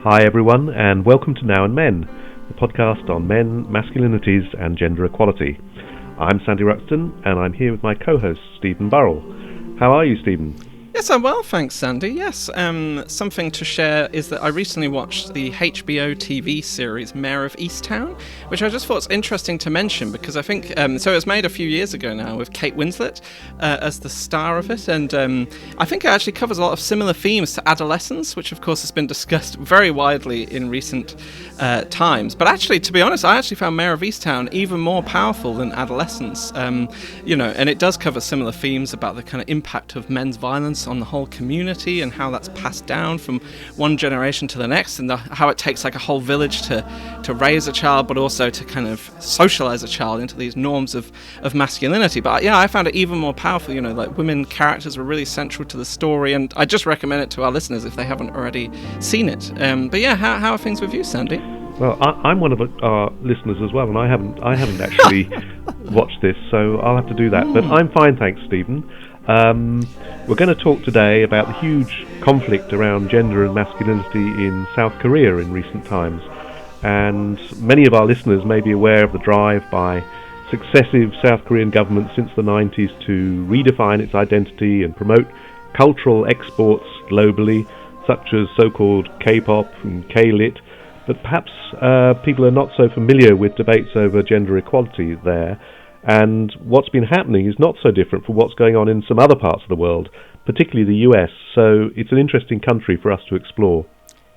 Hi everyone, and welcome to Now and Men, the podcast on men, masculinities and gender equality. I'm Sandy Ruxton, and I'm here with my co-host, Stephen Burrell. How are you, Stephen? Yes, I'm well, thanks, Sandy. Yes, something to share is that I recently watched the HBO TV series Mayor of Easttown, which I just thought was interesting to mention because I think, so it was made a few years ago now with Kate Winslet as the star of it, and I think it actually covers a lot of similar themes to adolescence, which of course has been discussed very widely in recent times. But actually, to be honest, I actually found Mayor of Easttown even more powerful than adolescence, and it does cover similar themes about the kind of impact of men's violence on the whole community and how that's passed down from one generation to the next, and how it takes like a whole village to raise a child, but also to kind of socialize a child into these norms of masculinity. But yeah, I found it even more powerful. Like women characters were really central to the story, and I just recommend it to our listeners if they haven't already seen it. But yeah, how are things with you, Sandy? Well, I'm one of our listeners as well, and I haven't actually watched this, so I'll have to do that. But I'm fine, thanks, Stephen. We're going to talk today about the huge conflict around gender and masculinity in South Korea in recent times. And many of our listeners may be aware of the drive by successive South Korean governments since the 90s to redefine its identity and promote cultural exports globally, such as so-called K-pop and K-lit. But perhaps people are not so familiar with debates over gender equality there. And what's been happening is not so different from what's going on in some other parts of the world, particularly the US. So it's an interesting country for us to explore.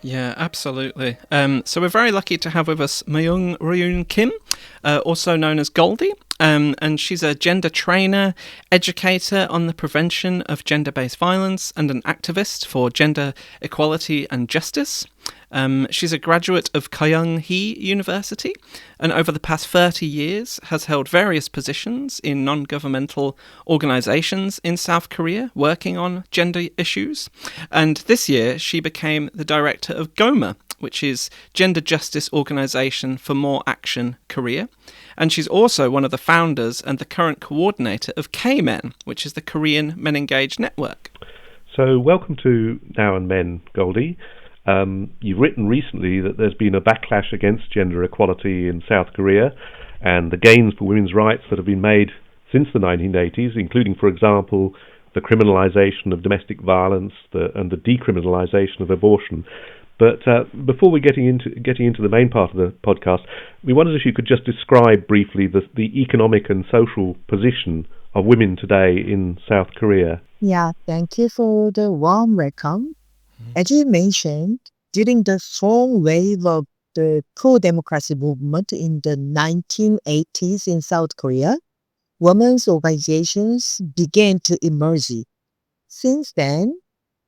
Yeah, absolutely. So we're very lucky to have with us Myung Ryun Kim, also known as Goldie. And she's a gender trainer, educator on the prevention of gender-based violence, and an activist for gender equality and justice. She's a graduate of Kyung-hee University, and over the past 30 years has held various positions in non-governmental organizations in South Korea working on gender issues. And this year she became the director of GOMA, which is Gender Justice Organization for More Action Korea. And she's also one of the founders and the current coordinator of K-Men, which is the Korean Men Engaged Network. So welcome to Now and Men, Goldie. You've written recently that there's been a backlash against gender equality in South Korea and the gains for women's rights that have been made since the 1980s, including, for example, the criminalization of domestic violence and the decriminalization of abortion. But before we getting into the main part of the podcast, we wondered if you could just describe briefly the economic and social position of women today in South Korea. Yeah, thank you for the warm welcome. As you mentioned, during the strong wave of the pro-democracy movement in the 1980s in South Korea, women's organizations began to emerge. Since then,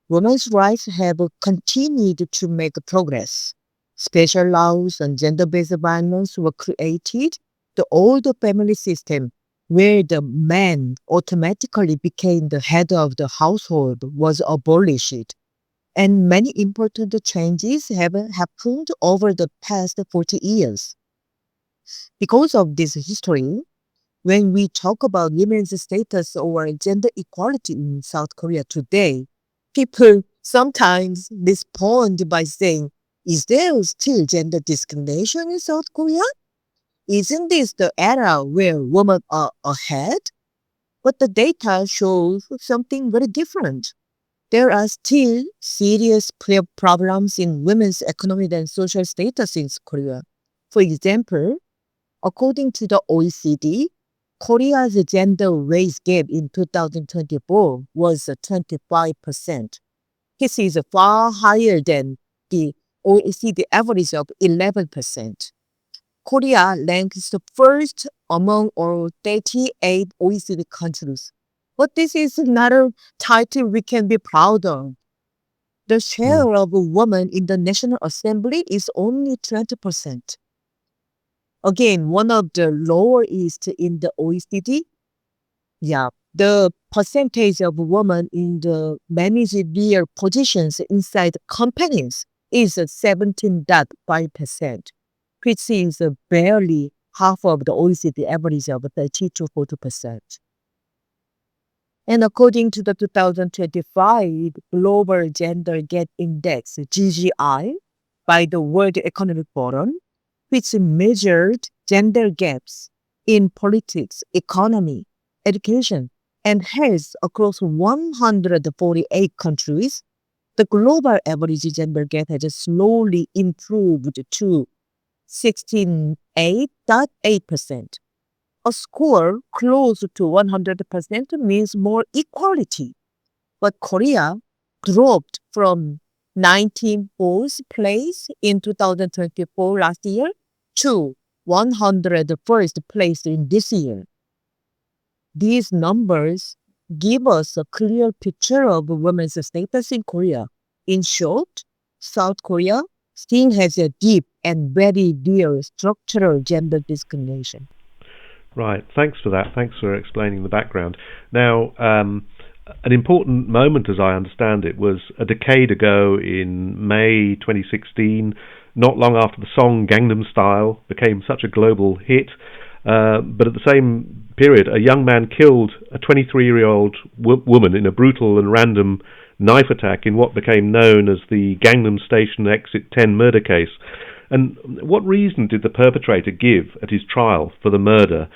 women's rights have continued to make progress. Special laws on gender-based violence were created. The old family system, where the man automatically became the head of the household, was abolished. And many important changes have happened over the past 40 years. Because of this history, when we talk about women's status or gender equality in South Korea today, people sometimes respond by saying, is there still gender discrimination in South Korea? Isn't this the era where women are ahead? But the data shows something very different. There are still serious problems in women's economic and social status in Korea. For example, according to the OECD, Korea's gender wage gap in 2024 was 25%. This is far higher than the OECD average of 11%. Korea ranks first among all 38 OECD countries. But this is not a title we can be proud of. The share of women in the National Assembly is only 20%. Again, one of the lowest in the OECD. Yeah, the percentage of women in the managerial positions inside companies is 17.5%, which is barely half of the OECD average of 30 to 40%. And according to the 2025 Global Gender Gap Index, GGI, by the World Economic Forum, which measured gender gaps in politics, economy, education, and health across 148 countries, the global average gender gap has slowly improved to 68.8%. A score close to 100% means more equality. But Korea dropped from 94th place in 2024 last year to 101st place in this year. These numbers give us a clear picture of women's status in Korea. In short, South Korea still has a deep and very real structural gender discrimination. Right, thanks for that. Thanks for explaining the background. Now, an important moment, as I understand it, was a decade ago in May 2016, not long after the song Gangnam Style became such a global hit. But at the same period, a young man killed a 23-year-old woman in a brutal and random knife attack in what became known as the Gangnam Station Exit 10 murder case. And what reason did the perpetrator give at his trial for the murder?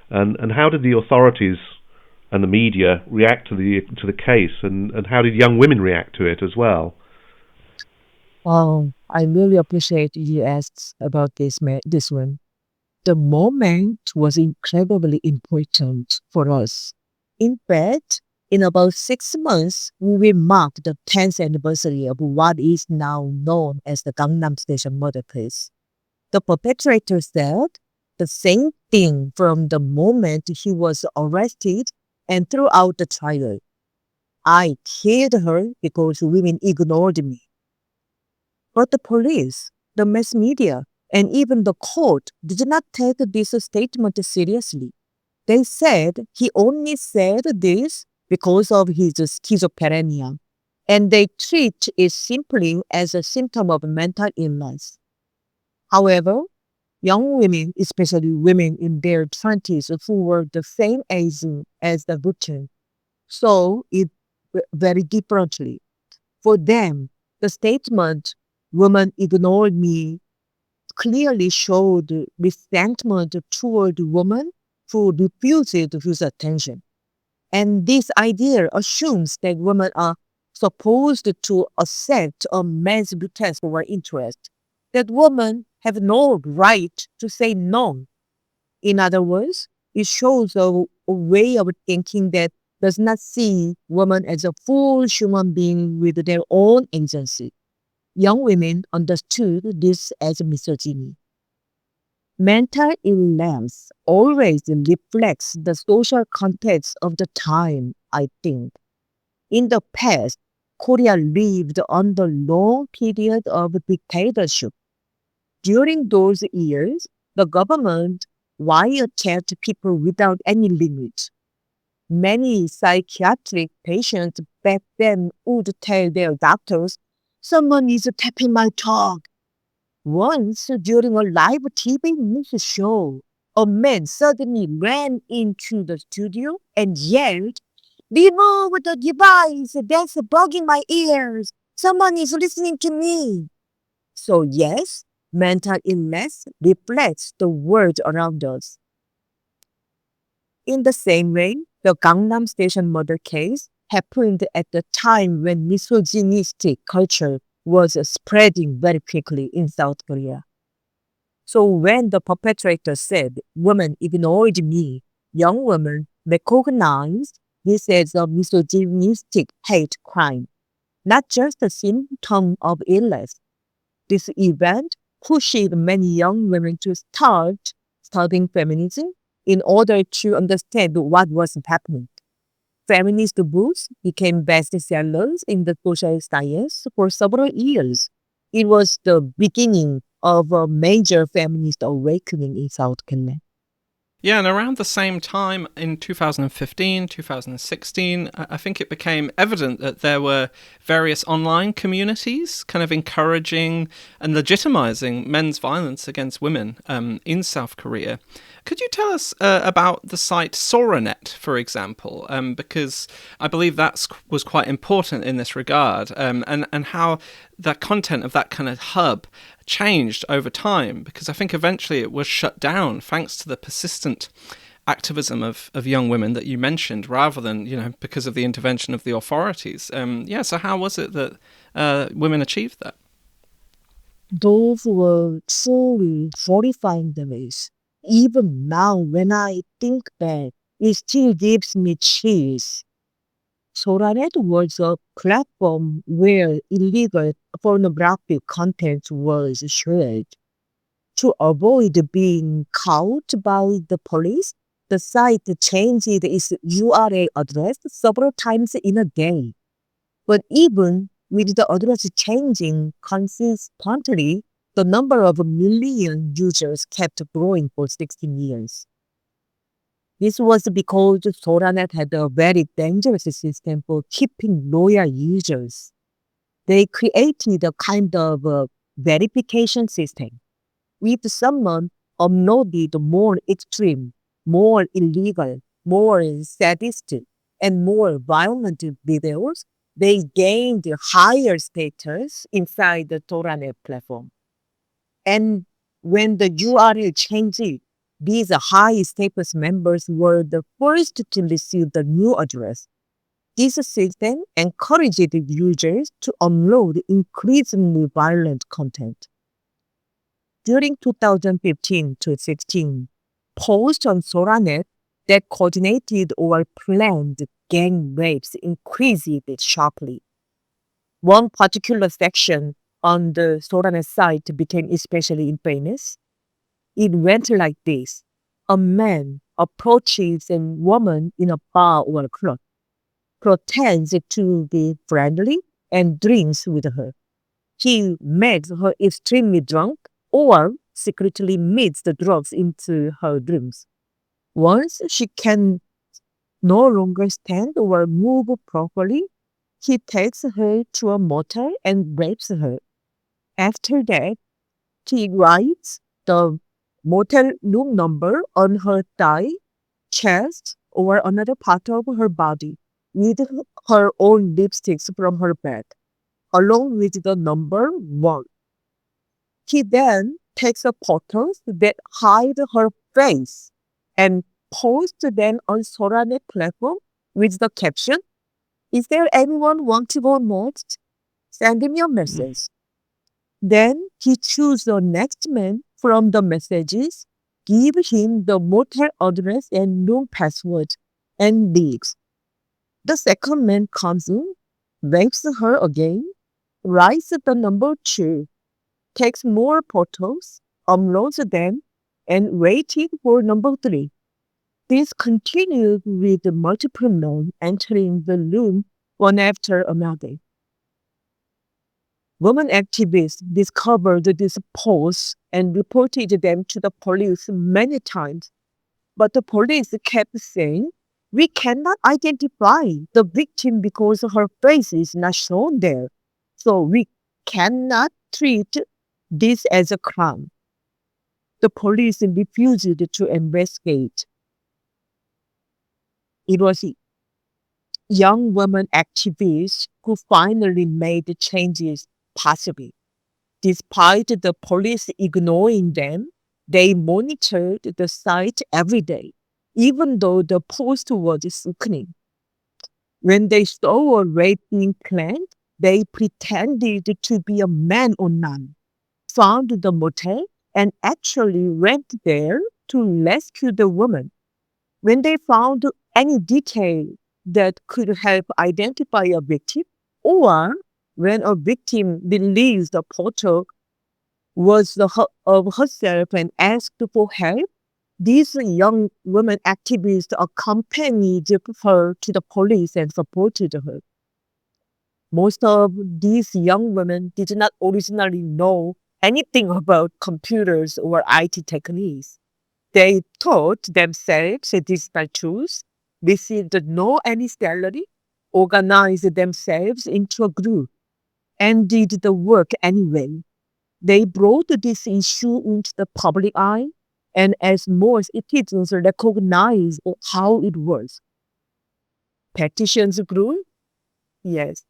And how did the authorities and the media react to the case? And how did young women react to it as well? Wow, I really appreciate you asked about this one. The moment was incredibly important for us. In fact, in about 6 months, we will mark the 10th anniversary of what is now known as the Gangnam Station murder case. The perpetrator said the same thing from the moment he was arrested and throughout the trial. I killed her because women ignored me. But the police, the mass media, and even the court did not take this statement seriously. They said he only said this because of his schizophrenia, and they treat it simply as a symptom of mental illness. However, young women, especially women in their 20s who were the same age as the victim, saw it very differently. For them, the statement, "women ignored me," clearly showed resentment toward women who refused his attention. And this idea assumes that women are supposed to accept a man's request for interest, that women have no right to say no. In other words, it shows a way of thinking that does not see women as a full human being with their own agency. Young women understood this as misogyny. Mental illness always reflects the social context of the time, I think. In the past, Korea lived under long period of dictatorship. During those years, the government wiretapped people without any limit. Many psychiatric patients back then would tell their doctors, "Someone is tapping my tongue." Once, during a live TV news show, a man suddenly ran into the studio and yelled, "Remove the device, that's bugging my ears. Someone is listening to me." So yes, mental illness reflects the world around us. In the same way, the Gangnam Station murder case happened at the time when misogynistic culture was spreading very quickly in South Korea. So when the perpetrator said, "women ignored me," young women recognized this as a misogynistic hate crime, not just a symptom of illness. This event pushed many young women to start studying feminism in order to understand what was happening. Feminist books became bestsellers in the social science for several years. It was the beginning of a major feminist awakening in South Korea. Yeah, and around the same time in 2015, 2016, I think it became evident that there were various online communities kind of encouraging and legitimizing men's violence against women in South Korea. Could you tell us about the site Soranet, for example? Because I believe that was quite important in this regard, and how the content of that kind of hub changed over time. Because I think eventually it was shut down thanks to the persistent activism of young women that you mentioned, rather than, because of the intervention of the authorities. So how was it that women achieved that? Those were truly horrifying days. Even now, when I think back, it still gives me chills. Soranet was a platform where illegal pornographic content was shared. To avoid being caught by the police, the site changed its URL address several times in a day. But even with the address changing consistently, the number of million users kept growing for 16 years. This was because Soranet had a very dangerous system for keeping loyal users. They created a kind of verification system. If someone uploaded more extreme, more illegal, more sadistic, and more violent videos, they gained higher status inside the Soranet platform. And when the URL changed, these high status members were the first to receive the new address. This system encouraged users to upload increasingly violent content. During 2015 to 16, posts on Soranet that coordinated or planned gang rapes increased sharply. One particular section on the Soranet site became especially infamous. It went like this. A man approaches a woman in a bar or a club, pretends to be friendly, and drinks with her. He makes her extremely drunk or secretly mixes the drugs into her dreams. Once she can no longer stand or move properly, he takes her to a motel and rapes her. After that, he writes the motel room number on her thigh, chest, or another part of her body with her own lipsticks from her bed, along with the number 1. He then takes photos that hide her face and posts them on Soranet platform with the caption, "Is there anyone want to go next? Send me a message." Then he chooses the next man from the messages, give him the motel address and room password, and leaves. The second man comes in, rapes her again, writes the number 2, takes more photos, uploads them, and waited for number 3. This continued with multiple men entering the room one after another. Women activists discovered these posts and reported them to the police many times. But the police kept saying, "We cannot identify the victim because her face is not shown there. So we cannot treat this as a crime." The police refused to investigate. It was young women activists who finally made the changes possible. Despite the police ignoring them, they monitored the site every day, even though the post was sickening. When they saw a rape being planned, they pretended to be a man or none, found the motel, and actually went there to rescue the woman. When they found any detail that could help identify a victim, or when a victim released a photo of herself and asked for help, these young women activists accompanied her to the police and supported her. Most of these young women did not originally know anything about computers or IT techniques. They taught themselves digital tools, received no any salary, organized themselves into a group, and did the work anyway. They brought this issue into the public eye, And as more citizens recognize how it was, petitions grew. Yes.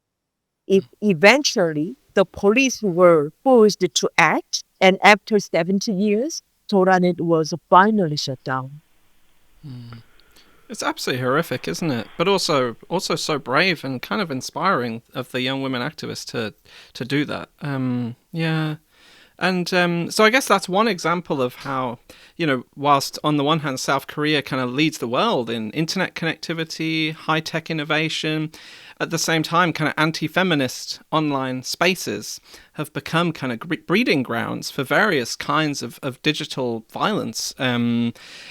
If eventually the police were forced to act, and after 70 years, Soranet was finally shut down. It's absolutely horrific, isn't it? But also so brave and kind of inspiring of the young women activists to do that. Yeah. And so I guess that's one example of how, whilst on the one hand, South Korea kind of leads the world in internet connectivity, high-tech innovation, at the same time, kind of anti-feminist online spaces have become kind of breeding grounds for various kinds of digital violence,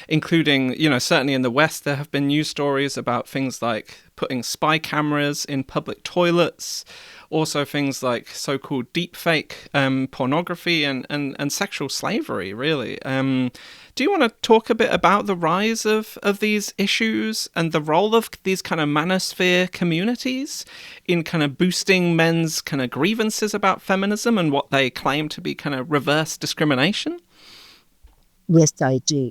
including, certainly in the West, there have been news stories about things like putting spy cameras in public toilets, also things like so-called deepfake pornography and sexual slavery, really. Do you want to talk a bit about the rise of these issues and the role of these kind of manosphere communities in kind of boosting men's kind of grievances about feminism and what they claim to be kind of reverse discrimination? Yes, I do.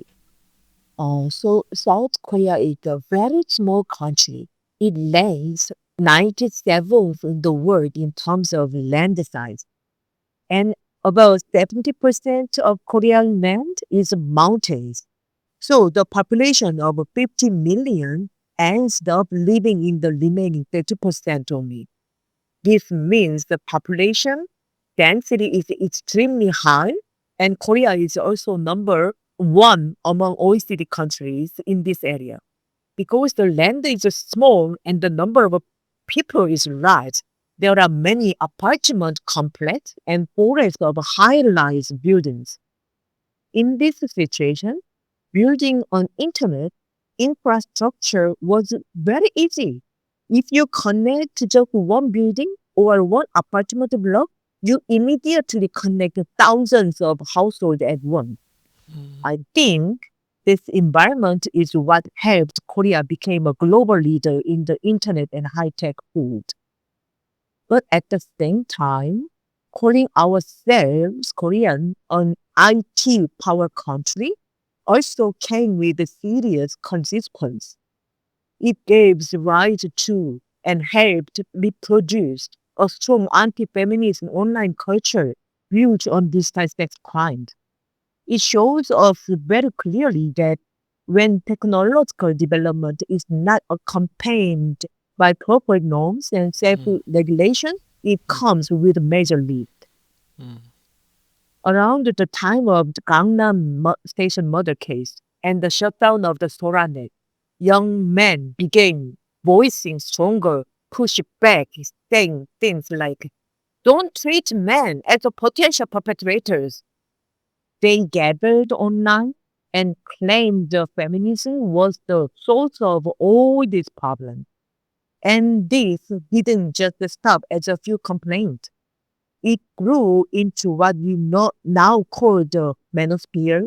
So South Korea is a very small country. It ranks 97th in the world in terms of land size. And about 70% of Korean land is mountains. So the population of 50 million ends up living in the remaining 30% only. This means the population density is extremely high, and Korea is also number one among OECD countries in this area. Because the land is small and the number of people is large, there are many apartment complexes and forests of high-rise buildings. In this situation, building an internet infrastructure was very easy. If you connect just one building or one apartment block, you immediately connect thousands of households at once. I think this environment is what helped Korea become a global leader in the internet and high-tech field. But at the same time, calling ourselves Korean an IT power country also came with a serious consequence. It gave rise to and helped reproduce a strong anti-feminist online culture built on this sex crimes. It shows us very clearly that when technological development is not accompanied by proper norms and self-regulation, it comes with major lift. Around the time of the Gangnam station murder case and the shutdown of the Soranet, young men began voicing stronger pushback, saying things like, "Don't treat men as potential perpetrators." They gathered online and claimed the feminism was the source of all these problems. And this didn't just stop at a few complaints. It grew into what we now call the Manosphere.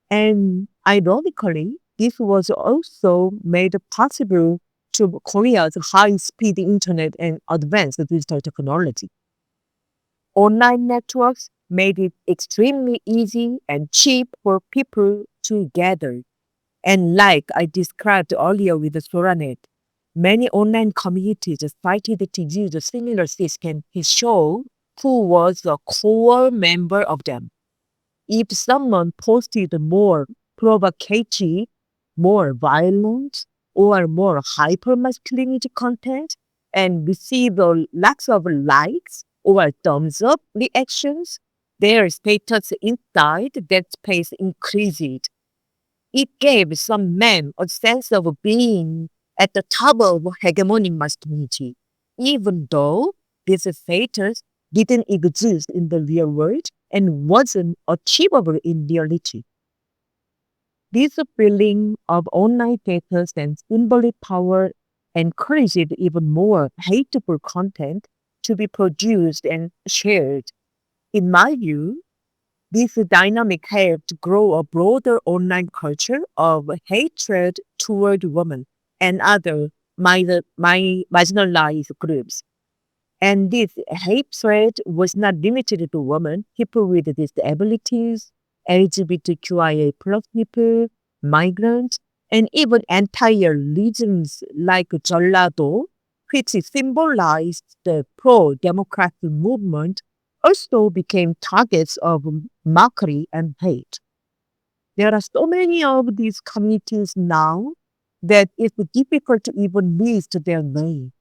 And ironically, this was also made possible to Korea's high-speed internet and advanced digital technology. Online networks made it extremely easy and cheap for people to gather. And like I described earlier with the Soranet, many online communities cited to use a similar system to show who was a core member of them. If someone posted more provocative, more violent, or more hyper-masculinity content and received lots of likes or thumbs up reactions, their status inside that space increased. It gave some men a sense of being at the top of hegemonic masculinity, even though this status didn't exist in the real world and wasn't achievable in reality. This feeling of online status and symbolic power encouraged even more hateful content to be produced and shared. In my view, this dynamic helped grow a broader online culture of hatred toward women and other marginalized groups. And this hatred was not limited to women, people with disabilities, LGBTQIA plus people, migrants, and even entire regions like Jeollado, which symbolized the pro-democratic movement, also became targets of mockery and hate. There are so many of these communities now that it's difficult to even list their name.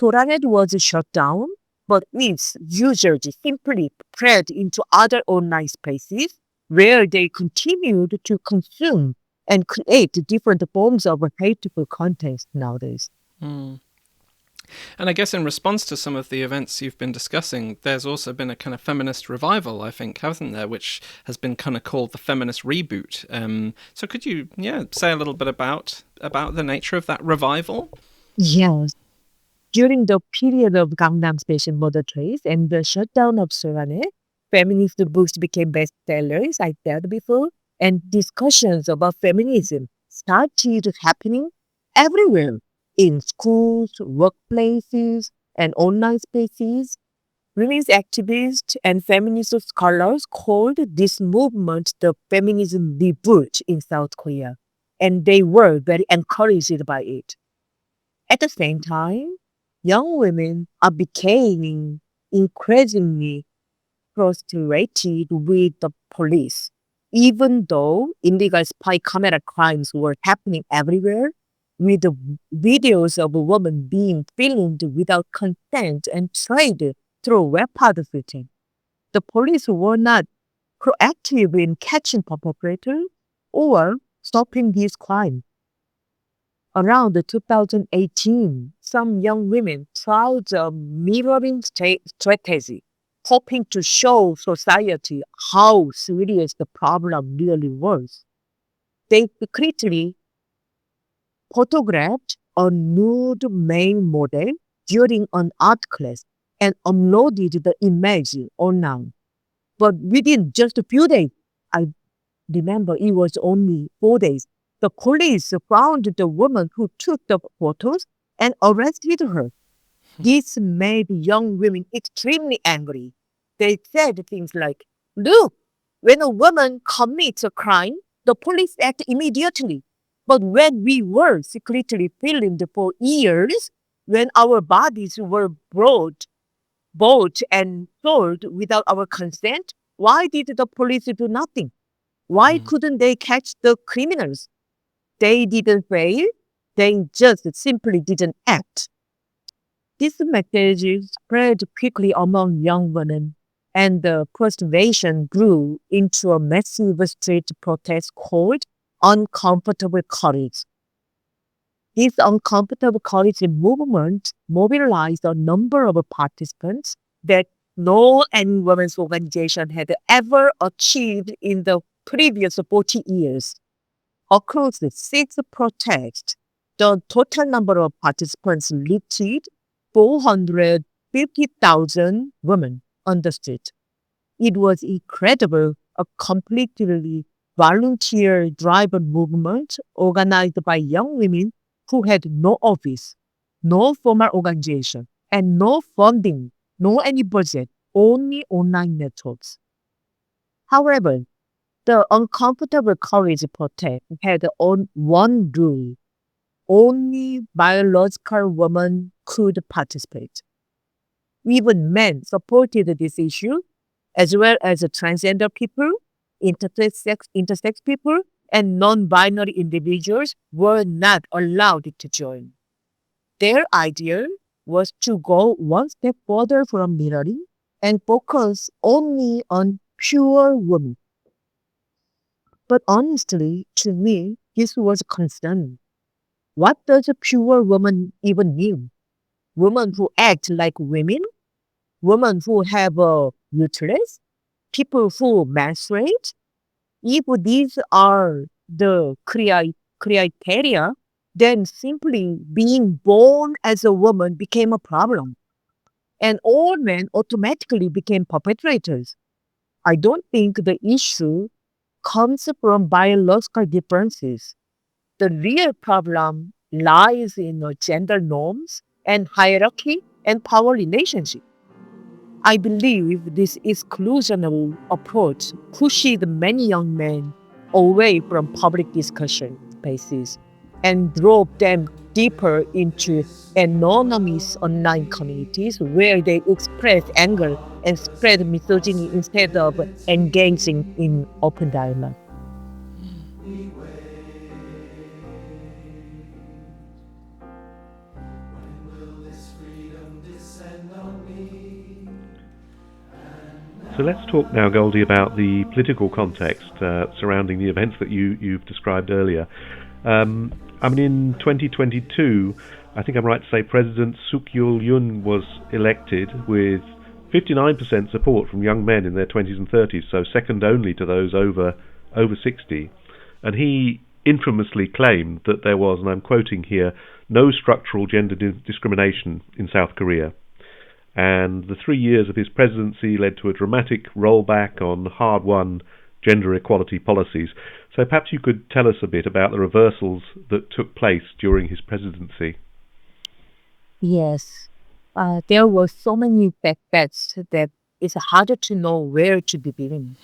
Soranet was shut down, but its users simply spread into other online spaces where they continued to consume and create different forms of hateful content nowadays. Mm. And I guess in response to some of the events you've been discussing, there's also been a kind of feminist revival, I think, hasn't there, which has been kind of called the Feminist Reboot. So could you, say a little bit about the nature of that revival? Yes. During the period of Gangnam fashion model craze and the shutdown of Soranet, feminist books became bestsellers, I said before, and discussions about feminism started happening everywhere in schools, workplaces, and online spaces. Women's activists and feminist scholars called this movement the feminism reboot in South Korea, and they were very encouraged by it. At the same time, young women are becoming increasingly frustrated with the police. Even though illegal spy camera crimes were happening everywhere, with the videos of a woman being filmed without consent and tried through web footage, the police were not proactive in catching perpetrators or stopping these crimes. Around 2018, some young women tried a mirroring strategy, hoping to show society how serious the problem really was. They secretly photographed a nude male model during an art class and uploaded the image online. But within just a few days, I remember it was only 4 days, the police found the woman who took the photos and arrested her. This made young women extremely angry. They said things like, look, when a woman commits a crime, the police act immediately. But when we were secretly filmed for years, when our bodies were bought and sold without our consent, why did the police do nothing? Why couldn't they catch the criminals? They didn't fail. They just simply didn't act. This message spread quickly among young women, and the frustration grew into a massive street protest called Uncomfortable Courage. This uncomfortable courage movement mobilized a number of participants that no any women's organization had ever achieved in the previous 40 years. Across the 6 protests, the total number of participants reached 450,000 women on the street. It was incredible, a completely volunteer-driven movement organized by young women who had no office, no formal organization, and no funding, no any budget, only online networks. However, the uncomfortable courage protest had one rule. Only biological women could participate. Even men supported this issue, as well as transgender people, intersex people, and non-binary individuals were not allowed to join. Their idea was to go one step further from mirroring and focus only on pure women. But honestly, to me, this was concerning. What does a pure woman even mean? Women who act like women? Women who have a uterus? People who menstruate? If these are the criteria, then simply being born as a woman became a problem. And all men automatically became perpetrators. I don't think the issue comes from biological differences. The real problem lies in gender norms and hierarchy and power relationship. I believe this exclusionary approach pushed many young men away from public discussion spaces and drove them deeper into anonymous online communities where they express anger and spread misogyny instead of engaging in open dialogue. So let's talk now, Goldie, about the political context surrounding the events that you've described earlier. In 2022, I think I'm right to say President Suk Yeol Yoon was elected with 59% support from young men in their 20s and 30s, so second only to those over 60. And he infamously claimed that there was, and I'm quoting here, no structural gender discrimination in South Korea. And the 3 years of his presidency led to a dramatic rollback on hard-won gender equality policies. So perhaps you could tell us a bit about the reversals that took place during his presidency. Yes, there were so many setbacks that it's harder to know where to begin.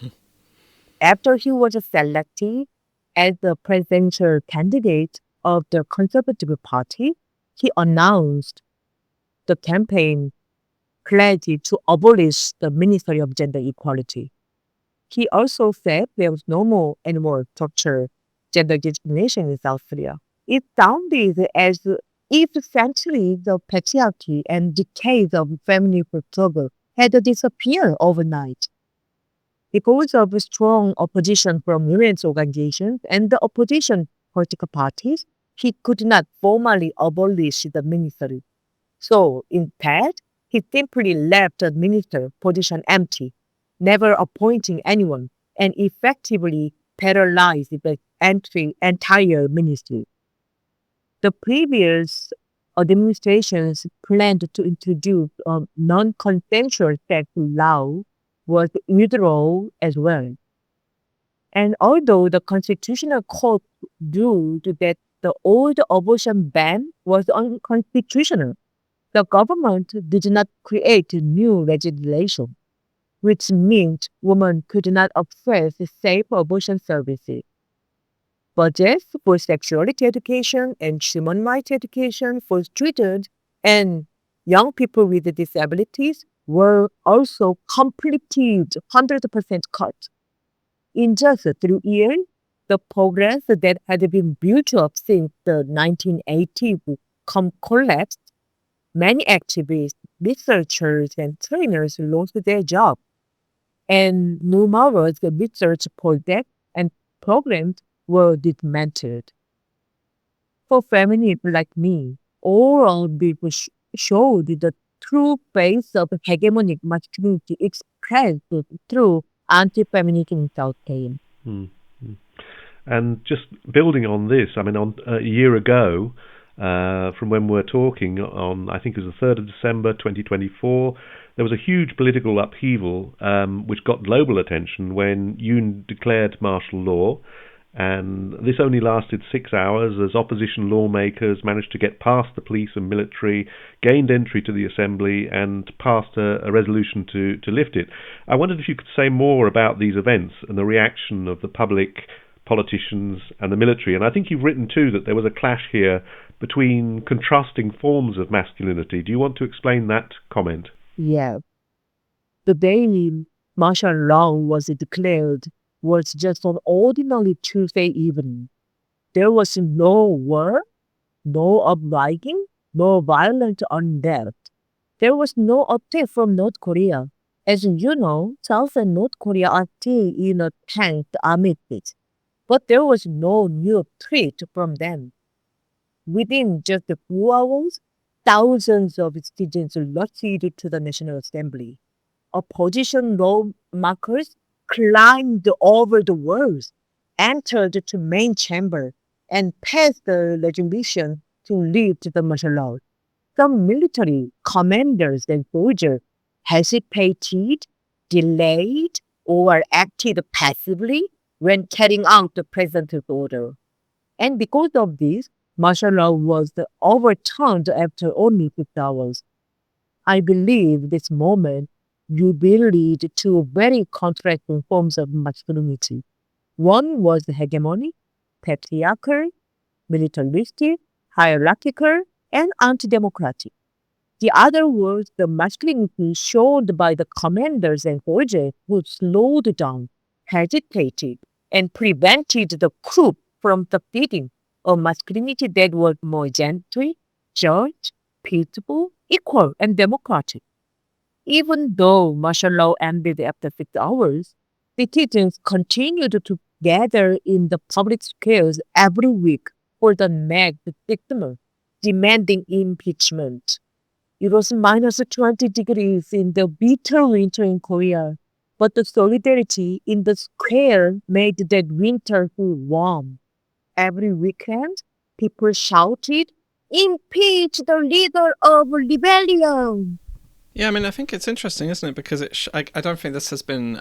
After he was selected as the presidential candidate of the Conservative Party, he announced the campaign pledge to abolish the Ministry of Gender Equality. He also said there was no more anymore torture, gender discrimination in South Korea. It sounded as if centuries of patriarchy and decades of feminist struggle had disappeared overnight. Because of strong opposition from women's organizations and the opposition political parties, he could not formally abolish the ministry. So instead, he simply left the minister position empty, never appointing anyone, and effectively paralyzed the entire ministry. The previous administrations planned to introduce a non-consensual sex law was withdrawn as well. And although the Constitutional Court ruled that the old abortion ban was unconstitutional, the government did not create new legislation, which meant women could not access safe abortion services. Budgets for sexuality education and human rights education for students and young people with disabilities were also completely 100% cut. In just 3 years, the progress that had been built up since the 1980s collapsed. Many activists, researchers, and trainers lost their jobs, and numerous research projects and programs were dismantled. For feminists like me, all of this showed the true face of hegemonic masculinity expressed through anti-feminism in South Korea. And just building on this, on a year ago, from when we're talking on, I think it was the 3rd of December 2024, there was a huge political upheaval which got global attention when Yoon declared martial law, and this only lasted 6 hours as opposition lawmakers managed to get past the police and military, gained entry to the assembly, and passed a resolution to lift it. I wondered if you could say more about these events and the reaction of the public, politicians, and the military. And I think you've written too that there was a clash here between contrasting forms of masculinity. Do you want to explain that comment? Yeah. The day martial law was declared was just an ordinary Tuesday evening. There was no war, no uprising, no violent undeath. There was no update from North Korea. As you know, South and North Korea are still in a tense armistice, but there was no new threat from them. Within just 4 hours, thousands of citizens rushed to the National Assembly. Opposition lawmakers climbed over the walls, entered the main chamber, and passed the resolution to lift the martial law. Some military commanders and soldiers hesitated, delayed, or acted passively when carrying out the president's order. And because of this, martial law was overturned after only 6 hours. I believe this moment revealed two very contrasting forms of masculinity. One was hegemony, patriarchal, militaristic, hierarchical, and anti-democratic. The other was the masculinity shown by the commanders and soldiers who slowed down, hesitated, and prevented the coup from succeeding. A masculinity that was more gentle, just, peaceful, equal, and democratic. Even though martial law ended after 6 hours, citizens continued to gather in the public squares every week for the next 6 months, demanding impeachment. It was minus 20 degrees in the bitter winter in Korea, but the solidarity in the square made that winter feel warm. Every weekend, people shouted, "Impeach the leader of rebellion!" Yeah, I mean, I think it's interesting, isn't it? Because I don't think this has been,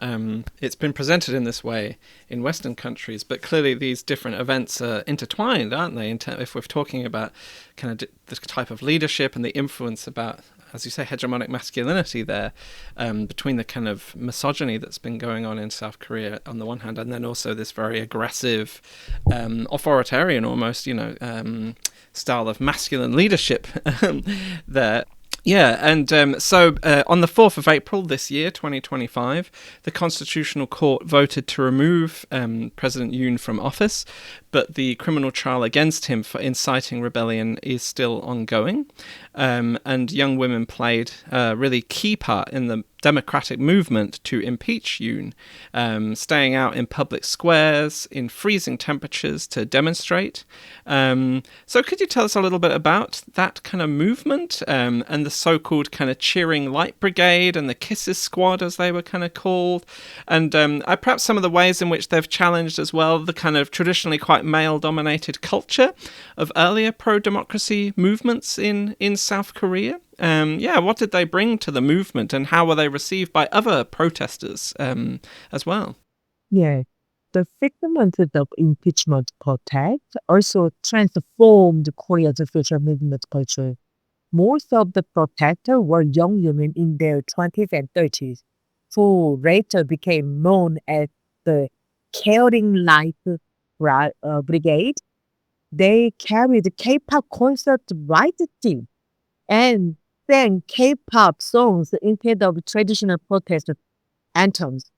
it's been presented in this way in Western countries, but clearly these different events are intertwined, aren't they? If we're talking about kind of the type of leadership and the influence about, as you say, hegemonic masculinity there, between the kind of misogyny that's been going on in South Korea on the one hand, and then also this very aggressive, authoritarian almost, style of masculine leadership there. Yeah, and so on the 4th of April this year, 2025, the Constitutional Court voted to remove President Yoon from office, but the criminal trial against him for inciting rebellion is still ongoing. And young women played a really key part in the democratic movement to impeach Yoon, staying out in public squares in freezing temperatures to demonstrate. So could you tell us a little bit about that kind of movement and the so-called kind of cheering light brigade and the kisses squad, as they were kind of called, and perhaps some of the ways in which they've challenged as well the kind of traditionally quite male-dominated culture of earlier pro-democracy movements in South Korea? What did they bring to the movement, and how were they received by other protesters as well? Yeah, the 6 months of impeachment protest also transformed Korea's social movement culture. Most of the protesters were young women in their 20s and 30s, who later became known as the Caring Light Brigade. They carried K-pop concert right team and sang K-pop songs instead of traditional protest anthems.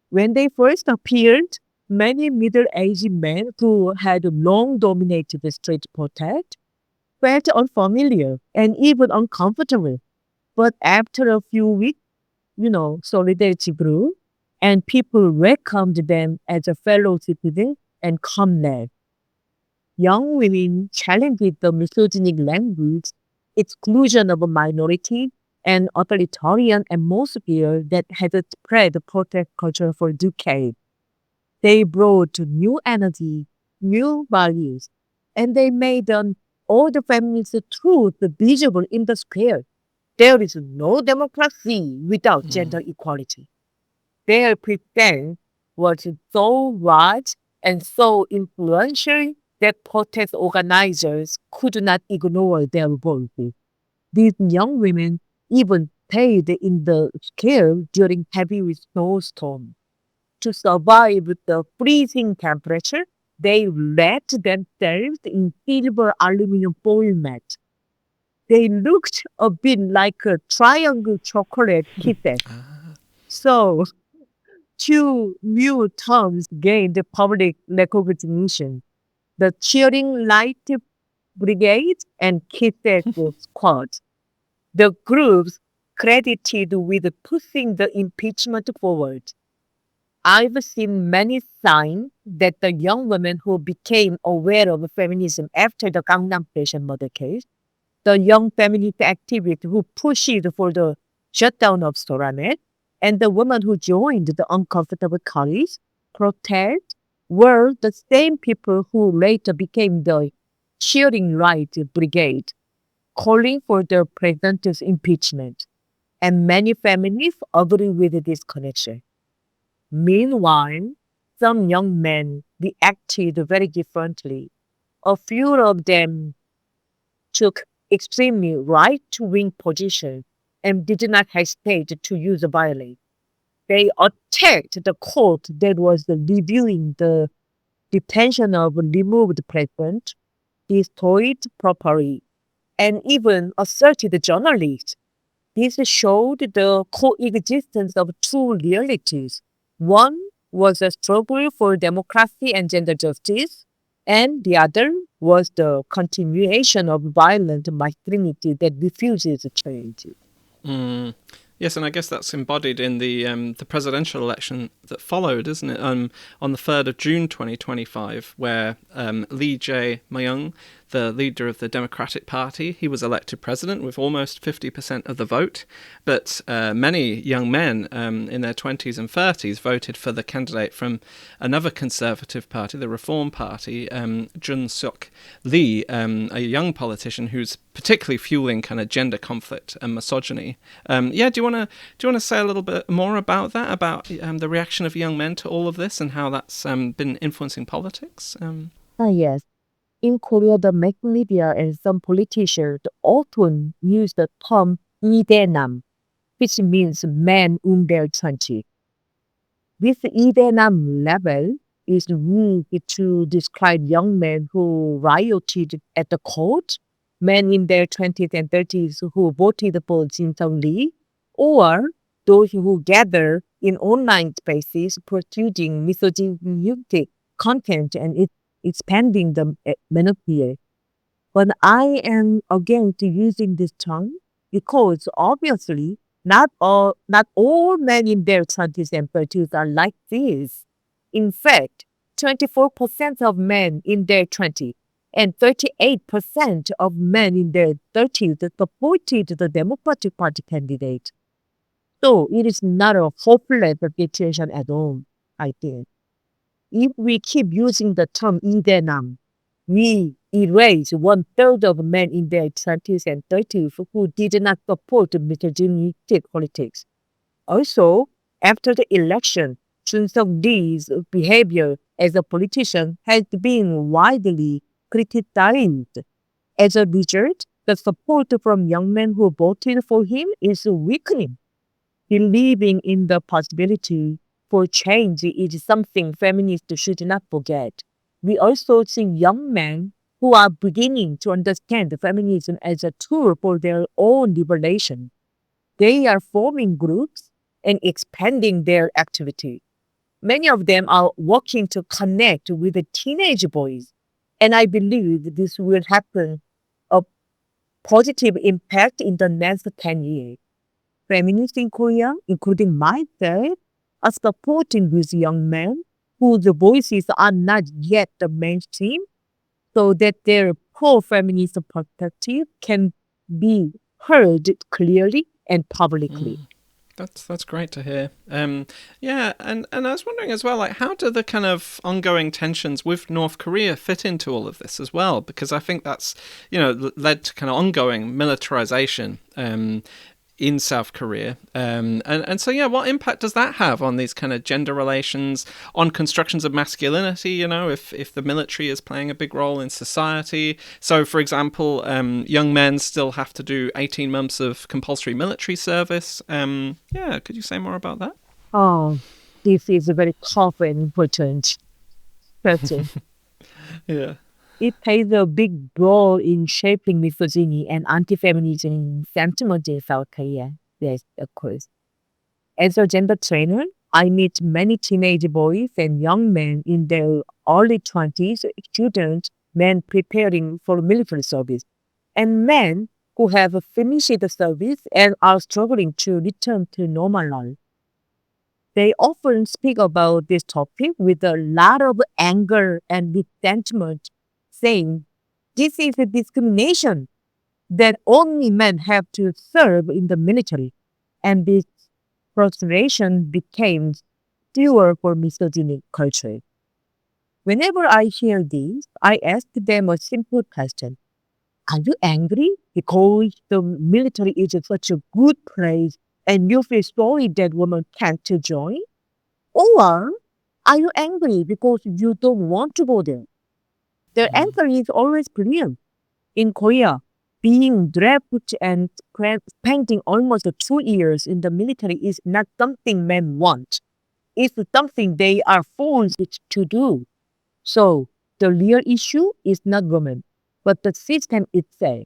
When they first appeared, many middle-aged men who had long dominated the street protest felt unfamiliar and even uncomfortable. But after a few weeks, solidarity grew and people welcomed them as a fellow citizen and comrades. Young women challenged the misogynic language, exclusion of a minority, and authoritarian atmosphere that had spread protest culture for decades. They brought new energy, new values, and they made an old feminist truth visible in the square. There is no democracy without gender equality. Their presence was so large and so influential that protest organizers could not ignore their voices. These young women even stayed in the square during heavy snowstorms. To survive the freezing temperature, they wrapped themselves in silver aluminum foil mats. They looked a bit like a triangle chocolate kisses. So, two new terms gained public recognition: the Cheering Light Brigade and Kisses Squad. The groups credited with pushing the impeachment forward. I've seen many signs that the young women who became aware of feminism after the Gangnam fashion model case, the young feminist activists who pushed for the shutdown of Soranet, and the women who joined the uncomfortable college protest were the same people who later became the Cheering Right Brigade, calling for the president's impeachment. And many feminists agree with this connection. Meanwhile, some young men reacted very differently. A few of them took extremely right-wing positions, and did not hesitate to use violence. They attacked the court that was reviewing the detention of removed president, destroyed property, and even asserted journalists. This showed the coexistence of two realities. One was a struggle for democracy and gender justice, and the other was the continuation of violent masculinity that refuses change. Mm. Yes, and I guess that's embodied in the presidential election that followed, isn't it? On the 3rd of June 2025, where Lee Jae-myung, the leader of the Democratic Party, he was elected president with almost 50% of the vote. But many young men in their 20s and 30s voted for the candidate from another conservative party, the Reform Party, Yoon Suk Yeol, a young politician who's particularly fueling kind of gender conflict and misogyny. Do you want to say a little bit more about that, about the reaction of young men to all of this and how that's been influencing politics? Yes. In Korea, the mass media and some politicians often use the term 이대남, which means men under 20. This 이대남 level is used to describe young men who rioted at the court, men in their 20s and 30s who voted for Jin Suk-lee, or those who gather in online spaces producing misogynistic content and expanding the Manosphere. But I am against using this term because obviously not all men in their 20s and 30s are like this. In fact, 24% of men in their 20s and 38% of men in their 30s supported the Democratic Party candidate. So it is not a hopeless situation at all, I think. If we keep using the term 이대남, we erase 1/3 of men in their 20s and 30s who did not support misogynistic politics. Also, after the election, Yoon Suk Yeol's behavior as a politician has been widely criticized. As a result, the support from young men who voted for him is weakening. Believing in the possibility for change is something feminists should not forget. We also see young men who are beginning to understand feminism as a tool for their own liberation. They are forming groups and expanding their activity. Many of them are working to connect with the teenage boys, and I believe this will happen a positive impact in the next 10 years. Feminists in Korea, including myself, are supporting these young men whose voices are not yet the mainstream so that their pro-feminist perspective can be heard clearly and publicly. That's great to hear. And I was wondering as well, like, how do the kind of ongoing tensions with North Korea fit into all of this as well? Because I think that's, led to kind of ongoing militarization in South Korea. So what impact does that have on these kind of gender relations, on constructions of masculinity, if the military is playing a big role in society? So, for example, young men still have to do 18 months of compulsory military service. Could you say more about that? Oh, this is a very tough and important question. Yeah. It plays a big role in shaping misogyny and anti-feminism sentiment in South Korea. Yes, of course. As a gender trainer, I meet many teenage boys and young men in their early 20s, students, men preparing for military service, and men who have finished the service and are struggling to return to normal life. They often speak about this topic with a lot of anger and resentment, saying, this is a discrimination that only men have to serve in the military. And this frustration became fuel for misogynic culture. Whenever I hear this, I ask them a simple question. Are you angry because the military is such a good place and you feel sorry that women can't join? Or are you angry because you don't want to go there? The answer is always brilliant. In Korea, being drafted and spending almost 2 years in the military is not something men want. It's something they are forced to do. So the real issue is not women, but the system itself.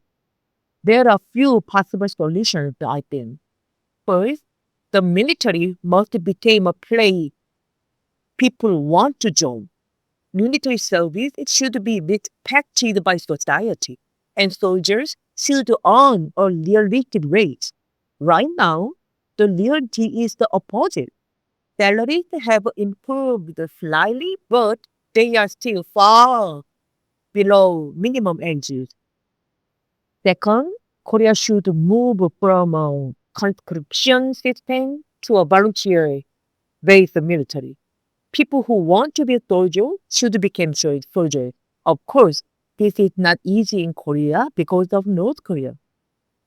There are few possible solutions, I think. First, the military must become a place people want to join. Military service it should be respected by society, and soldiers should earn a realistic wage. Right now, the reality is the opposite. Salaries have improved slightly, but they are still far below minimum wages. Second, Korea should move from a conscription system to a volunteer-based military. People who want to be soldiers should become soldiers. Of course, this is not easy in Korea because of North Korea.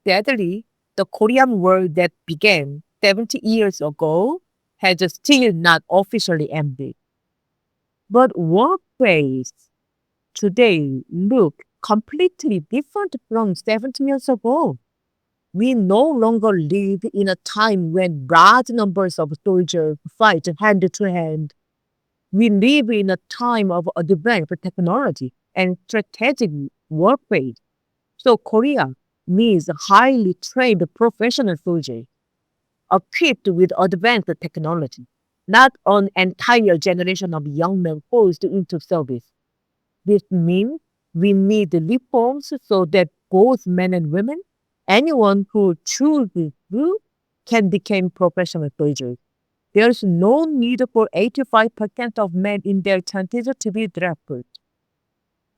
Sadly, the Korean War that began 70 years ago has still not officially ended. But workplace today look completely different from 70 years ago. We no longer live in a time when large numbers of soldiers fight hand to hand. We live in a time of advanced technology and strategic warfare. So Korea needs highly trained professional soldiers equipped with advanced technology, not an entire generation of young men forced into service. This means we need reforms so that both men and women, anyone who chooses to, can become professional soldiers. There's no need for 85% of men in their 20s to be drafted.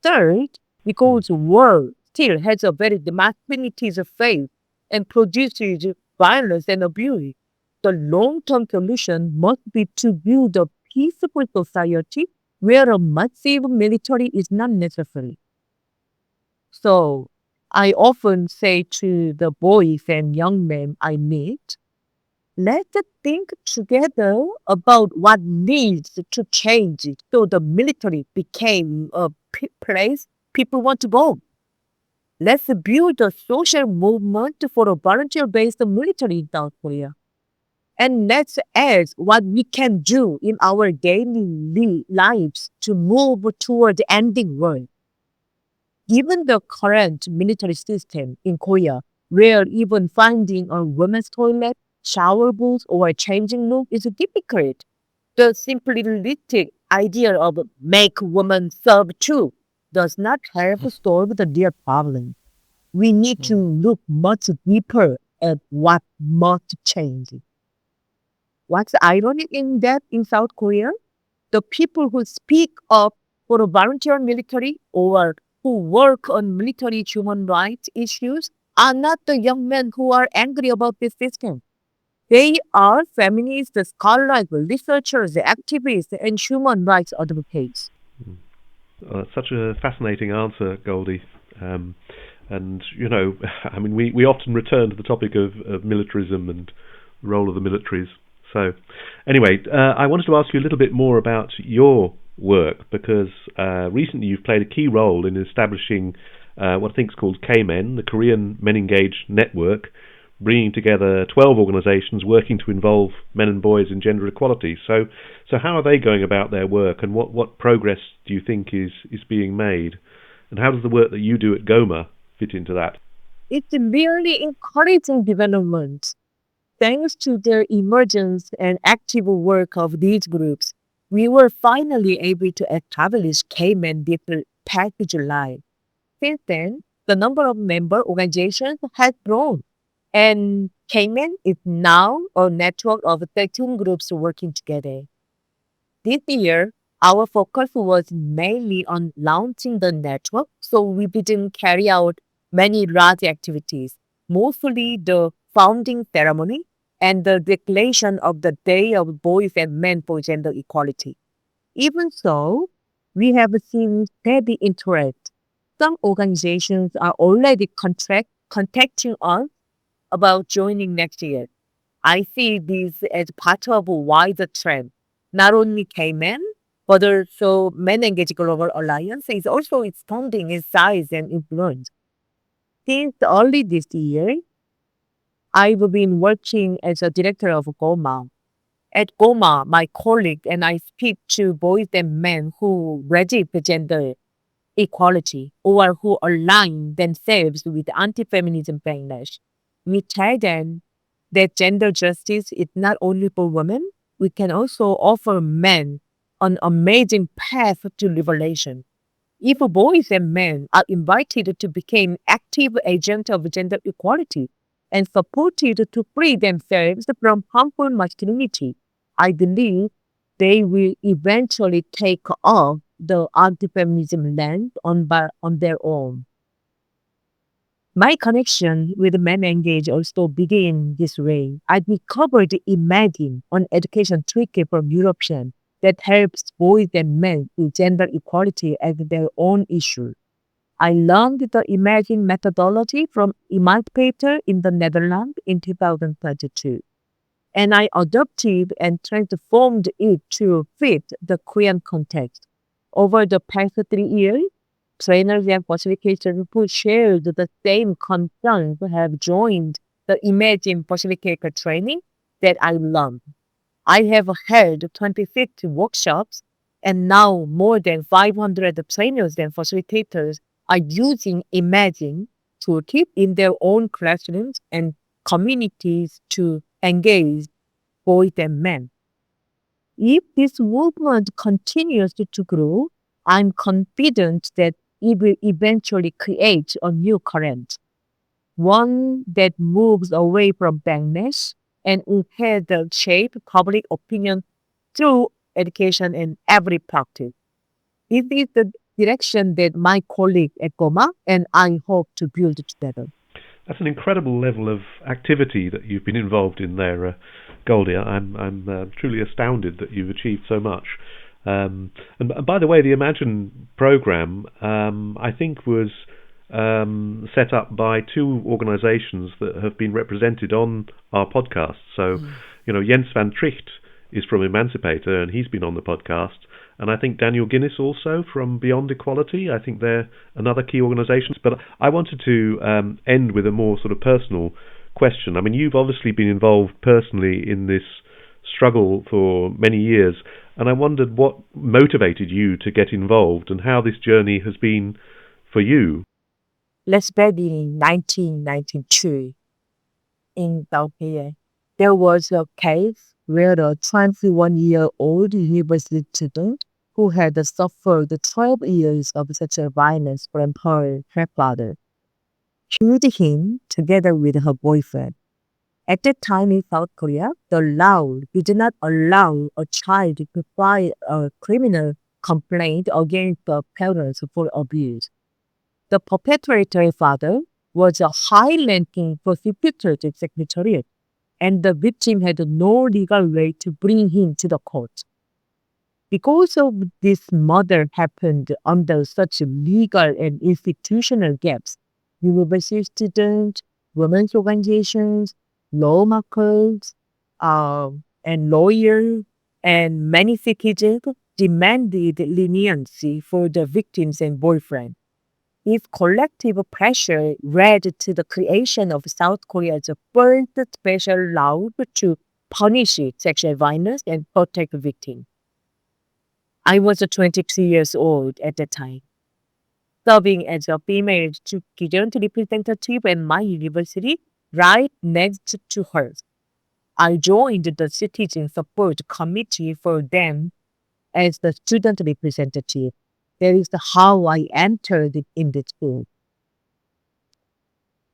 Third, because war still has a very masculinity phase and produces violence and abuse, the long-term solution must be to build a peaceful society where a massive military is not necessary. So I often say to the boys and young men I meet, let's think together about what needs to change so the military became a place people want to go. Let's build a social movement for a volunteer-based military in South Korea. And let's ask what we can do in our daily lives to move toward ending war. Given the current military system in Korea, where even finding a women's toilet, shower booth, or changing room is difficult, the simplistic idea of make women serve too does not help solve the real problem. We need to look much deeper at what must change. What's ironic in that in South Korea? The people who speak up for a volunteer military or who work on military human rights issues are not the young men who are angry about this system. They are feminists, scholars, researchers, activists, and human rights advocates. That's such a fascinating answer, Goldie. And, you know, I mean, we often return to the topic of militarism and the role of the militaries. So, anyway, I wanted to ask you a little bit more about your work because recently you've played a key role in establishing what I think is called K-Men, the Korean Men Engaged Network, bringing together 12 organisations working to involve men and boys in gender equality. So how are they going about their work, and what progress do you think is being made? And how does the work that you do at GOMA fit into that? It's really encouraging development. Thanks to their emergence and active work of these groups, we were finally able to establish K-Men this past July. Since then, the number of member organizations has grown, and K-Men is now a network of 13 groups working together. This year, our focus was mainly on launching the network, so we didn't carry out many large activities, mostly the founding ceremony and the declaration of the Day of Boys and Men for Gender Equality. Even so, we have seen steady interest. Some organizations are already contacting us about joining next year. I see this as part of a wider trend. Not only K-Men, but also Men Engaged Global Alliance is also expanding in size and influence. since early this year, I've been working as a director of Goma. At Goma, my colleague and I speak to boys and men who reject gender equality or who align themselves with anti-feminism backlash. We tell them that gender justice is not only for women, we can also offer men an amazing path to liberation. If boys and men are invited to become active agents of gender equality and supported to free themselves from harmful masculinity, I believe they will eventually take up the anti-feminism land on their own. My connection with men engaged also began this way. I discovered Imagine on education toolkit from European that helps boys and men with gender equality as their own issue. I learned the Imagine methodology from Emancipator in the Netherlands in 2022. And I adopted and transformed it to fit the Korean context. Over the past 3 years, trainers and facilitators who shared the same concerns have joined the Imagine Facilitator training that I learned. I have held 26 workshops, and now more than 500 trainers and facilitators are using Imagine to keep in their own classrooms and communities to engage boys and men. If this movement continues to grow, I'm confident that it will eventually create a new current, one that moves away from backlash and instead shape public opinion through education and every practice. This is the direction that my colleague at Goma and I hope to build together. That's an incredible level of activity that you've been involved in there, Goldie. I'm truly astounded that you've achieved so much. And by the way, the Imagine program, I think, was set up by two organisations that have been represented on our podcast. So, Jens van Tricht is from Emancipator, and he's been on the podcast. And I think Daniel Guinness also from Beyond Equality. I think they're another key organisation. But I wanted to end with a more sort of personal question. I mean, you've obviously been involved personally in this struggle for many years, and I wondered what motivated you to get involved and how this journey has been for you. Let's back in 1992 in South Korea. There was a case where a 21-year-old university student who had suffered 12 years of sexual violence from her father killed him together with her boyfriend. At that time in South Korea, the law did not allow a child to file a criminal complaint against the parents for abuse. The perpetrator's father was a high-ranking prosecutor to secretariat, and the victim had no legal way to bring him to the court. Because of this murder happened under such legal and institutional gaps, university students, women's organizations, lawmakers, and lawyers, and many citizens demanded leniency for the victims and boyfriend. This collective pressure led to the creation of South Korea's first special law to punish sexual violence and protect victims. I was 23 years old at the time, serving as a female student representative at my university right next to hers. I joined the Citizen Support Committee for them as the student representative. That is how I entered in the school.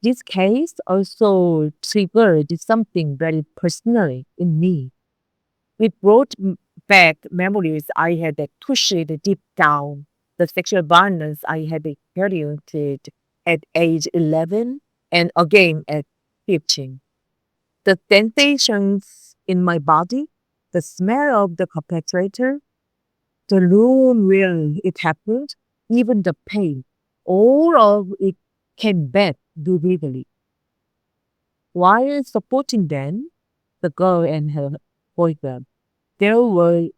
This case also triggered something very personal in me. It brought back memories I had pushed deep down, the sexual violence I had experienced at age 11 and again at 15. The sensations in my body, the smell of the perpetrator, the room where it happened, even the pain, all of it came back vividly. While supporting them, the girl and her boyfriend, there were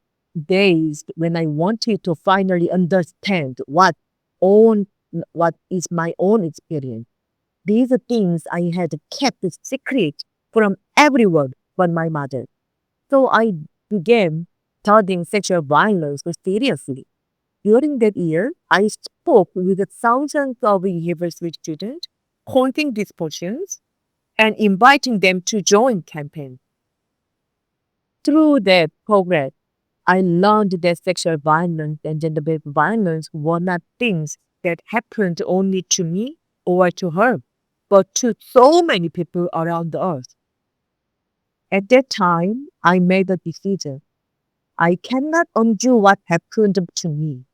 days when I wanted to finally understand what is my own experience. these things I had kept secret from everyone but my mother. So I began studying sexual violence seriously. During that year, I spoke with thousands of university students, holding discussions and inviting them to join campaigns. Through that progress, I learned that sexual violence and gender-based violence were not things that happened only to me or to her, but to so many people around us. At that time, I made a decision. I cannot undo what happened to me,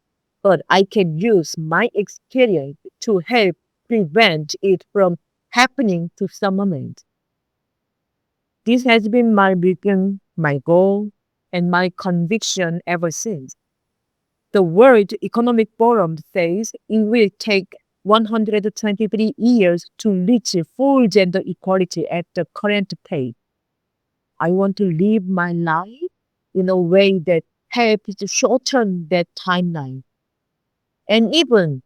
but I can use my experience to help prevent it from happening to someone else. This has been my vision, my goal, and my conviction ever since. The World Economic Forum says it will take 123 years to reach full gender equality at the current pace. I want to live my life in a way that helps to shorten that timeline. And even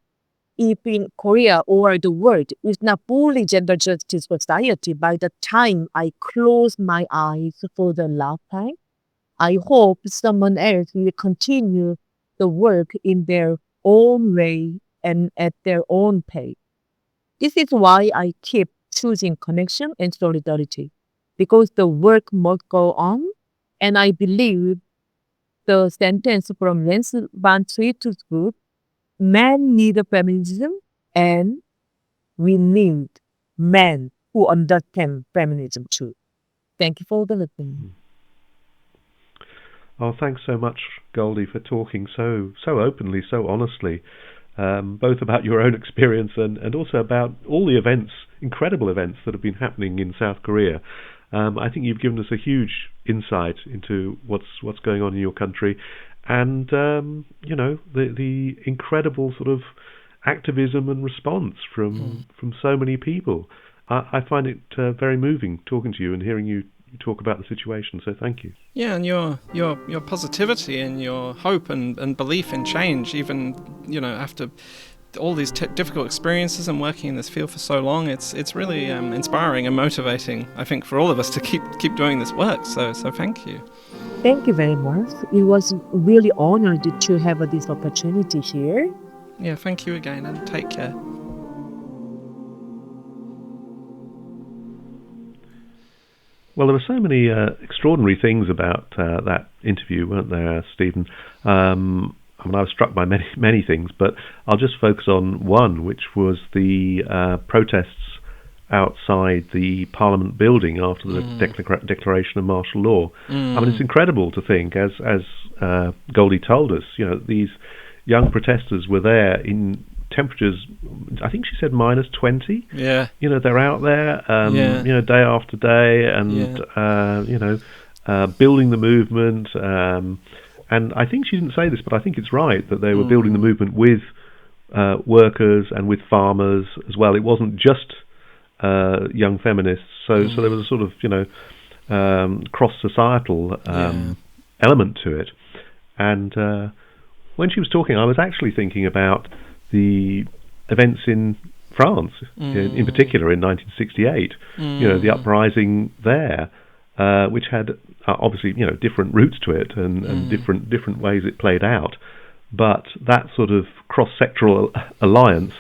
if in Korea or the world is not fully gender justice society, by the time I close my eyes for the last time, I hope someone else will continue the work in their own way and at their own pace. This is why I keep choosing connection and solidarity, because the work must go on, and I believe the sentence from Lance Van Trietel's book, men need feminism, and we need men who understand feminism too. Thank you for the listening. Oh, thanks so much, Goldie, for talking so openly, so honestly, both about your own experience and also about all the events, incredible events that have been happening in South Korea. I think you've given us a huge insight into what's going on in your country, and the incredible sort of activism and response from so many people. I find it very moving talking to you and hearing you talk about the situation. So thank you. Yeah, and your positivity and your hope and belief in change, even after all these difficult experiences and working in this field for so long, it's really inspiring and motivating, I think, for all of us to keep doing this work. So thank you. Thank you very much. It was really honored to have this opportunity here. Yeah, thank you again, and take care. Well, there were so many extraordinary things about that interview, weren't there, Stephen? I was struck by many things, but I'll just focus on one, which was the protests outside the Parliament building after the declaration of martial law. I mean, it's incredible to think, as Goldie told us, these young protesters were there in temperatures, I think she said -20. Yeah. They're out there, day after day, and building the movement. And I think she didn't say this, but I think it's right that they were building the movement with workers and with farmers as well. It wasn't just young feminists. So there was a sort of cross-societal element to it. And when she was talking, I was actually thinking about the events in France, in particular in 1968. The uprising there, which had obviously different routes to it and different ways it played out. But that sort of cross-sectoral alliance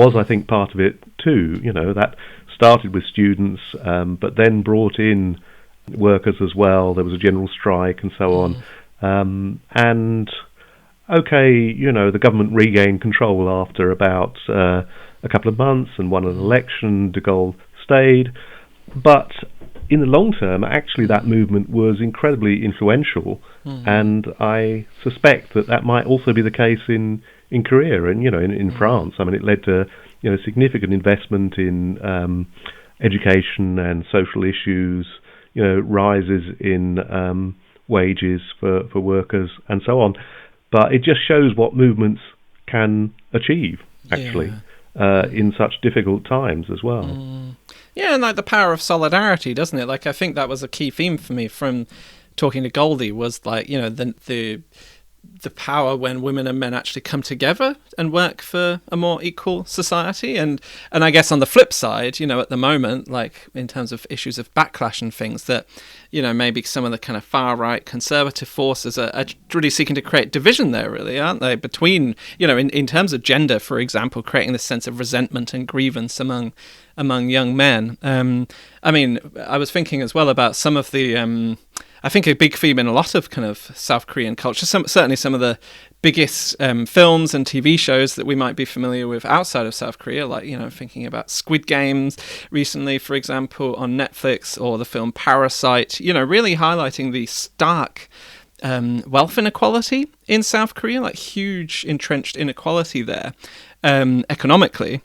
was, I think, part of it too. That started with students, but then brought in workers as well. There was a general strike and so on. And okay, the government regained control after about a couple of months and won an election. De Gaulle stayed. But in the long term, actually, that movement was incredibly influential, and I suspect that might also be the case in Korea and in France. I mean, it led to significant investment in education and social issues, rises in wages for workers and so on. But it just shows what movements can achieve, actually, in such difficult times as well. Yeah, and like the power of solidarity, doesn't it? Like, I think that was a key theme for me from talking to Goldie, was like, the the power when women and men actually come together and work for a more equal society. And I guess on the flip side, at the moment, like in terms of issues of backlash and things, that, maybe some of the kind of far right conservative forces are really seeking to create division there, really, aren't they? Between, in terms of gender, for example, creating this sense of resentment and grievance among young men. I mean, I was thinking as well about some of the, I think a big theme in a lot of kind of South Korean culture, certainly some of the biggest films and TV shows that we might be familiar with outside of South Korea, like, thinking about Squid Games recently, for example, on Netflix, or the film Parasite, really highlighting the stark wealth inequality in South Korea, like huge entrenched inequality there economically.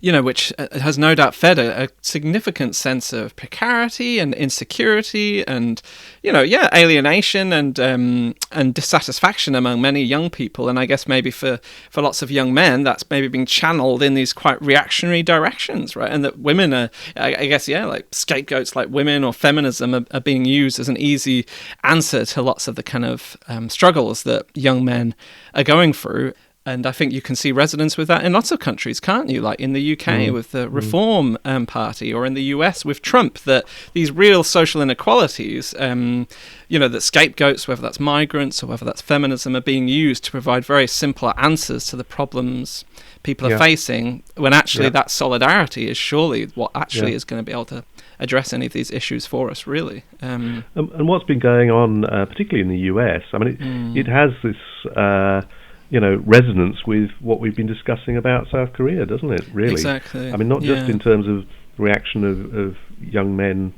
Which has no doubt fed a significant sense of precarity and insecurity and, alienation and dissatisfaction among many young people. And I guess maybe for lots of young men, that's maybe being channeled in these quite reactionary directions, right? And that women are, I guess, like scapegoats like women or feminism are being used as an easy answer to lots of the kind of struggles that young men are going through. And I think you can see resonance with that in lots of countries, can't you? Like in the UK with the Reform Party, or in the US with Trump, that these real social inequalities, that scapegoats, whether that's migrants or whether that's feminism, are being used to provide very simple answers to the problems people are facing, when actually that solidarity is surely what actually is going to be able to address any of these issues for us, really. And what's been going on, particularly in the US, I mean, it has this... resonance with what we've been discussing about South Korea, doesn't it, really? Exactly. I mean, not just in terms of reaction of young men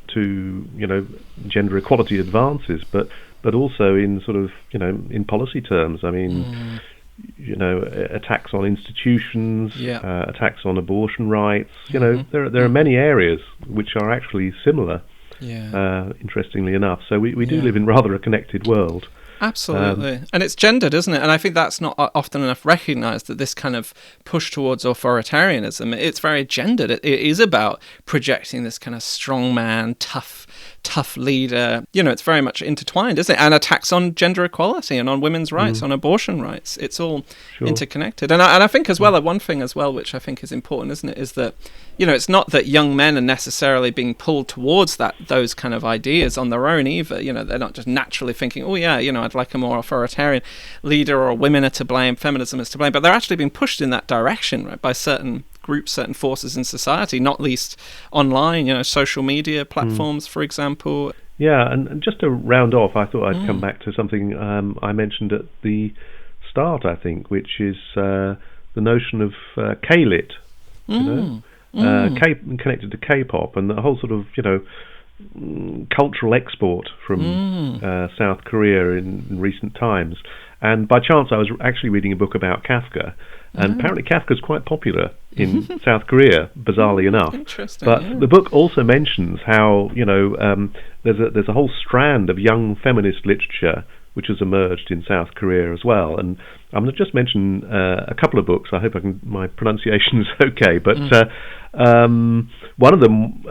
to, gender equality advances, but also in sort of, in policy terms. I mean, attacks on institutions, attacks on abortion rights. There are many areas which are actually similar, interestingly enough. So we do live in rather a connected world. Absolutely. And it's gendered, isn't it? And I think that's not often enough recognised, that this kind of push towards authoritarianism, it's very gendered. It is about projecting this kind of strongman, tough leader. It's very much intertwined, isn't it? And attacks on gender equality and on women's rights, on abortion rights. It's all interconnected. And I think as well, one thing as well, which I think is important, isn't it, is that, it's not that young men are necessarily being pulled towards those kind of ideas on their own either. They're not just naturally thinking, I'd like a more authoritarian leader, or women are to blame, feminism is to blame. But they're actually being pushed in that direction, right, by certain groups, certain forces in society, not least online, social media platforms, for example. Yeah, and just to round off, I thought I'd come back to something I mentioned at the start, I think, which is the notion of K-lit, connected to K-pop, and the whole sort of, cultural export from South Korea in recent times. And by chance, I was actually reading a book about Kafka, and apparently Kafka's quite popular in South Korea, bizarrely enough. Interesting. But the book also mentions how there's a whole strand of young feminist literature which has emerged in South Korea as well. And I'm going to just mention a couple of books. I hope my pronunciation is okay. But one of them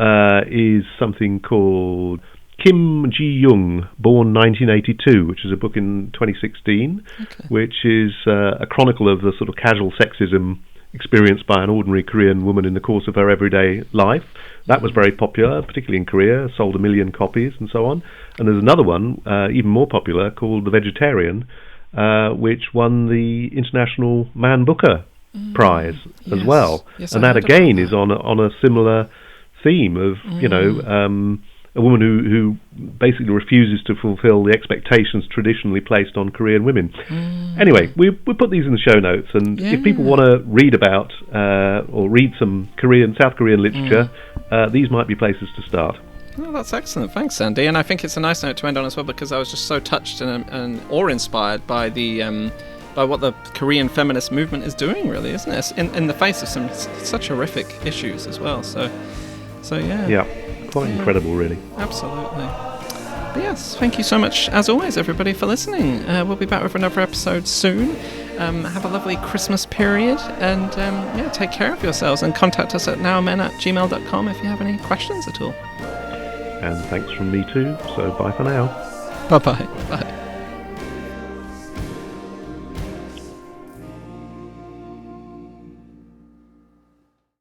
is something called Kim Ji-young, born 1982, which is a book in 2016, which is a chronicle of the sort of casual sexism experienced by an ordinary Korean woman in the course of her everyday life. That was very popular, particularly in Korea, sold 1 million copies and so on. And there's another one, even more popular, called The Vegetarian, which won the International Man Booker Prize as well. Yes, and that again is on a similar theme of, a woman who basically refuses to fulfill the expectations traditionally placed on Korean women. Anyway, we put these in the show notes, and if people want to read about or read some South Korean literature, these might be places to start. Well, that's excellent. Thanks, Andy. And I think it's a nice note to end on as well, because I was just so touched and awe-inspired by by what the Korean feminist movement is doing, really, isn't it? In the face of some such horrific issues as well. So yeah. Yeah. Quite incredible, really. Absolutely. But yes, thank you so much, as always, everybody, for listening. We'll be back with another episode soon. Have a lovely Christmas period, and take care of yourselves, and contact us at nowmen@gmail.com if you have any questions at all. And thanks from me too, so bye for now. Bye-bye. Bye.